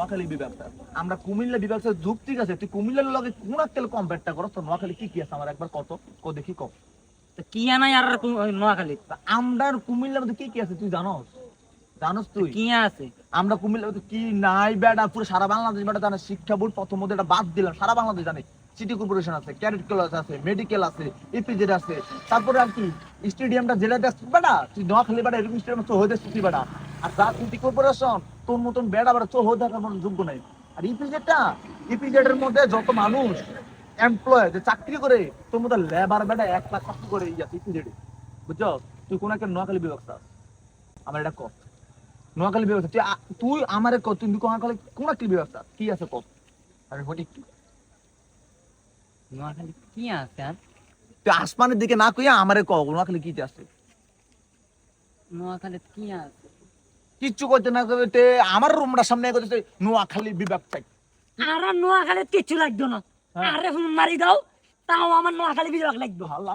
নোয়াখালী বিভাগ স্যার আমরা কুমিল্লা বিভাগ স্যার যুক্তি আছে তুই কুমিল্লার লগে কোন একটা কম্পেয়ারটা করো তো নোয়াখালী কি আছে আমার একবার কত দেখি কম কি আনাই আর নোয়াখালী আমরা কুমিল্লার মধ্যে কি আছে তুই জানোস জানোস তুই কি আছে আমরা কুমিল্লার মধ্যে কি নাই বেটা পুরো সারা বাংলাদেশ বেটা জানে শিক্ষা বোর্ড প্রথমত এটা বাদ দিলাম সারা বাংলাদেশ জানে সিটি কর্পোরেশন আছে ক্যাডেট কলেজ আছে মেডিকেল আছে ইপিজেড আছে তারপরে আর কি স্টেডিয়ামটা জেলাতে বেটা তুই নোয়াখালী বেটা এরকম স্টেডিয়াম তো হয়ে তুই বেটা আর যা সিটি কর্পোরেশন তোর মতন বেটা বেটা তো হয়ে থাকার কোনো যোগ্য নাই আর ইপিজেড এর মধ্যে যত মানুষ এমপ্লয় যে চাকরি করে তোর মধ্যে লেবার বেটা 1 লাখ চাকরি করে ইপিজেড বুঝছো তুই কোন একটা নোয়াখালী বিভাগ আমার এটা কর নোয়াখালী বিভাগ তুই আমারে কর তুই নোয়াখালী কোন একটা বিভাগ কি আছে কর আমি বলি কি নোয়াখালী কি আছে আর তুই আসমানের দিকে না কইয়া আমারে কর নোয়াখালী কি আছে নোয়াখালী কি আছে কিচ্ছু করতে না করতে আমার রুমটার সামনে করতে নোয়াখালী বিভাগ চাই আর নোয়াখালী কিচ্ছু লাগতো না আরে মারি দাও তাও আমার নোয়াখালী বিভাগ লাগবে আল্লাহ